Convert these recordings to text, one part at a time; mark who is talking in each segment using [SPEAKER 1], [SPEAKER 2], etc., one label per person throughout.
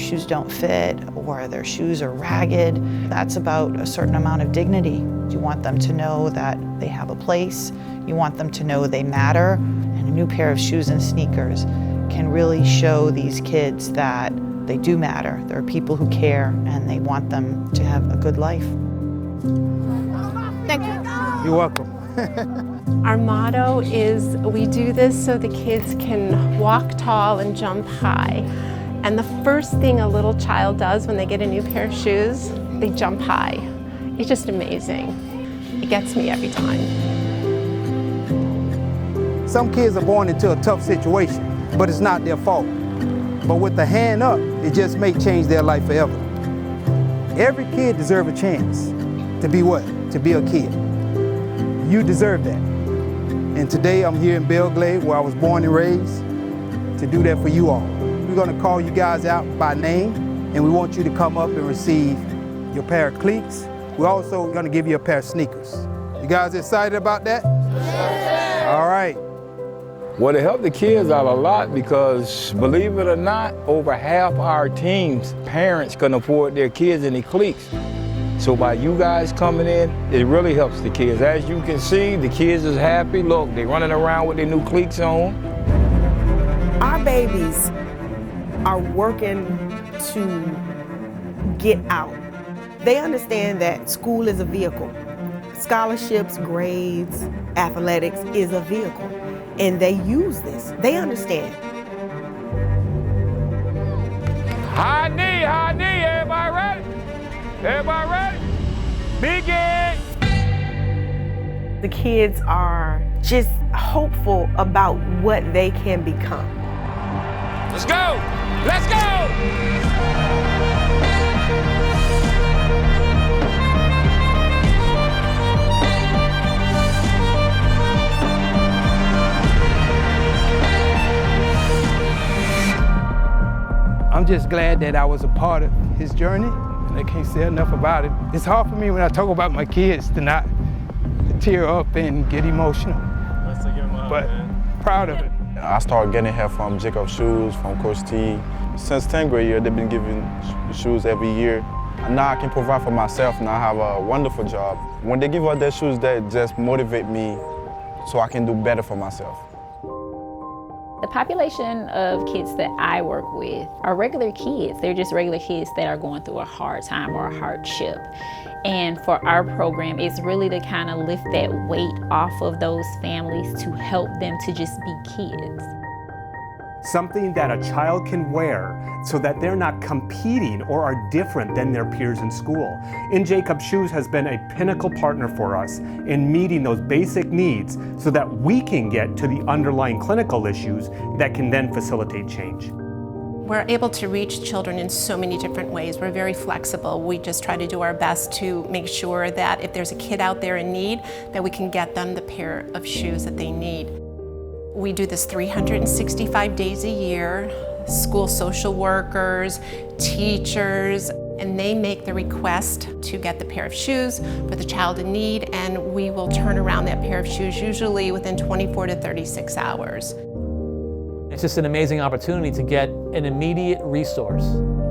[SPEAKER 1] shoes don't fit or their shoes are ragged. That's about a certain amount of dignity. You want them to know that they have a place. You want them to know they matter. And a new pair of shoes and sneakers can really show these kids that they do matter. There are people who care and they want them to have a good life.
[SPEAKER 2] Thank you.
[SPEAKER 3] You're welcome.
[SPEAKER 2] Our motto is we do this so the kids can walk tall and jump high. And the first thing a little child does when they get a new pair of shoes, they jump high. It's just amazing. It gets me every time.
[SPEAKER 3] Some kids are born into a tough situation, but it's not their fault. But with the hand up, it just may change their life forever. Every kid deserves a chance to be what? To be a kid. You deserve that. And today I'm here in Belle Glade, where I was born and raised, to do that for you all. We're gonna call you guys out by name, and we want you to come up and receive your pair of cleats. We're also gonna give you a pair of sneakers. You guys excited about that? Yes. All right.
[SPEAKER 4] Well, it helped the kids out a lot because, believe it or not, over half our team's parents can afford their kids any cleats. So by you guys coming in, it really helps the kids. As you can see, the kids is happy. Look, they're running around with their new cleats on.
[SPEAKER 5] Our babies are working to get out. They understand that school is a vehicle. Scholarships, grades, athletics is a vehicle. And they use this. They understand.
[SPEAKER 4] High knee, everybody ready? Everybody ready? Begin!
[SPEAKER 5] The kids are just hopeful about what they can become.
[SPEAKER 4] Let's go! Let's go!
[SPEAKER 3] I'm just glad that I was a part of his journey, and I can't say enough about it. It's hard for me when I talk about my kids to not tear up and get emotional, but proud of it.
[SPEAKER 6] I started getting help from Jacob Shoes, from Coach T. Since 10th grade year, they've been giving shoes every year. Now I can provide for myself, and I have a wonderful job. When they give out their shoes, they just motivate me so I can do better for myself.
[SPEAKER 7] The population of kids that I work with are regular kids. They're just regular kids that are going through a hard time or a hardship. And for our program, it's really to kind of lift that weight off of those families to help them to just be kids.
[SPEAKER 8] Something that a child can wear so that they're not competing or are different than their peers in school. In Jacob Shoes has been a pinnacle partner for us in meeting those basic needs so that we can get to the underlying clinical issues that can then facilitate change.
[SPEAKER 2] We're able to reach children in so many different ways. We're very flexible. We just try to do our best to make sure that if there's a kid out there in need, that we can get them the pair of shoes that they need. We do this 365 days a year. School social workers, teachers, and they make the request to get the pair of shoes for the child in need, and we will turn around that pair of shoes usually within 24 to 36 hours.
[SPEAKER 9] It's just an amazing opportunity to get an immediate resource.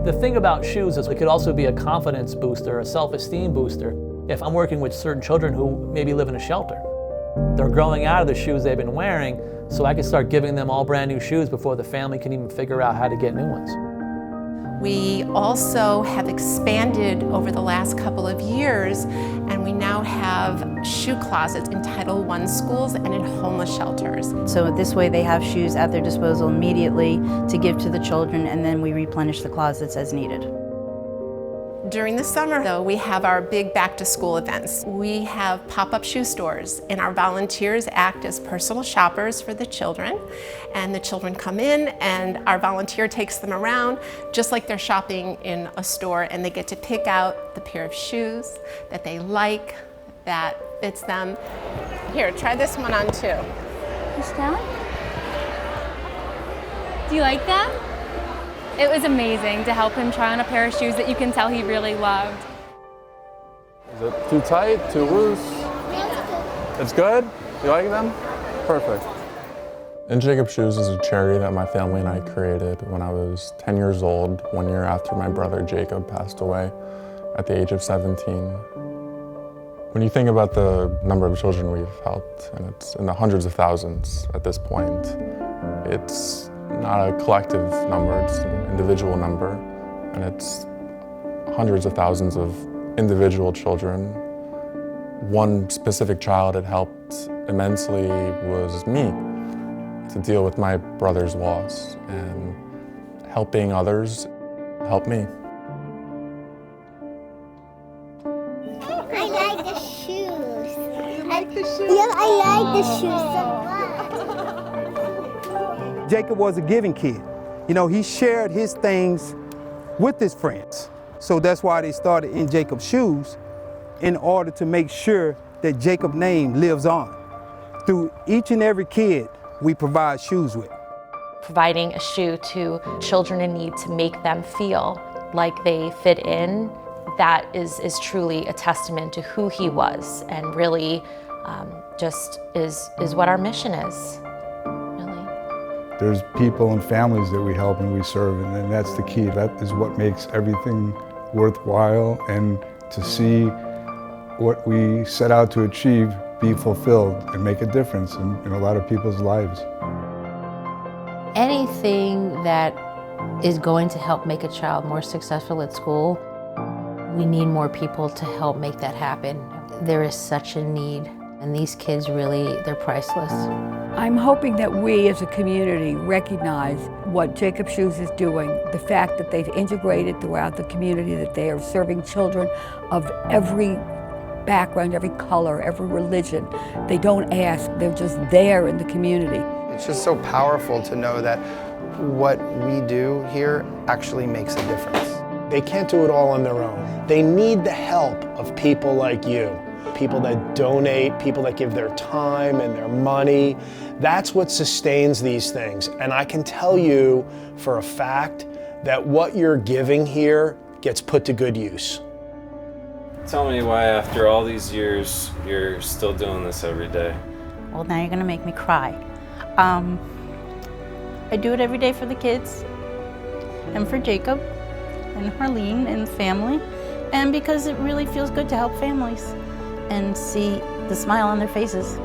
[SPEAKER 9] The thing about shoes is it could also be a confidence booster, a self-esteem booster. If I'm working with certain children who maybe live in a shelter, they're growing out of the shoes they've been wearing, so I can start giving them all brand new shoes before the family can even figure out how to get new ones.
[SPEAKER 2] We also have expanded over the last couple of years, and we now have shoe closets in Title I schools and in homeless shelters.
[SPEAKER 10] So this way they have shoes at their disposal immediately to give to the children, and then we replenish the closets as needed.
[SPEAKER 2] During the summer, though, we have our big back-to-school events. We have pop-up shoe stores, and our volunteers act as personal shoppers for the children. And the children come in, and our volunteer takes them around, just like they're shopping in a store, and they get to pick out the pair of shoes that they like, that fits them. Here, try this one on too.
[SPEAKER 11] Michelle? Do you like them? It was amazing to help him try on a pair of shoes that you can tell he really loved.
[SPEAKER 6] Is it too tight, too loose? It's good? You like them? Perfect. In Jacob Shoes is a charity that my family and I created when I was 10 years old, 1 year after my brother Jacob passed away at the age of 17. When you think about the number of children we've helped, and it's in the hundreds of thousands at this point, it's not a collective number, it's an individual number, and it's hundreds of thousands of individual children. One specific child it helped immensely was me, to deal with my brother's loss, and helping others helped me.
[SPEAKER 12] I like the shoes. You like the shoes? Yeah, I like the shoes so much.
[SPEAKER 3] Jacob was a giving kid. You know, he shared his things with his friends. So that's why they started In Jacob Shoes, in order to make sure that Jacob's name lives on. Through each and every kid we provide shoes with.
[SPEAKER 13] Providing a shoe to children in need to make them feel like they fit in, that is truly a testament to who he was, and really just is what our mission is, really.
[SPEAKER 14] There's people and families that we help and we serve, and that's the key. That is what makes everything worthwhile, and to see what we set out to achieve be fulfilled and make a difference in a lot of people's lives.
[SPEAKER 15] Anything that is going to help make a child more successful at school, we need more people to help make that happen. There is such a need, and these kids really, they're priceless.
[SPEAKER 16] I'm hoping that we as a community recognize what Jacob Shoes is doing, the fact that they've integrated throughout the community, that they are serving children of every background, every color, every religion. They don't ask, they're just there in the community.
[SPEAKER 17] It's just so powerful to know that what we do here actually makes a difference.
[SPEAKER 18] They can't do it all on their own. They need the help of people like you, people that donate, people that give their time and their money. That's what sustains these things. And I can tell you for a fact that what you're giving here gets put to good use.
[SPEAKER 19] Tell me why, after all these years, you're still doing this every day.
[SPEAKER 10] Well, now you're gonna make me cry. I do it every day for the kids, and for Jacob, and Harleen, and the family, and because it really feels good to help families and see the smile on their faces.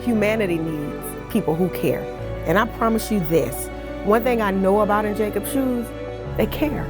[SPEAKER 5] Humanity needs people who care. And I promise you this, one thing I know about In Jacob Shoes, they care.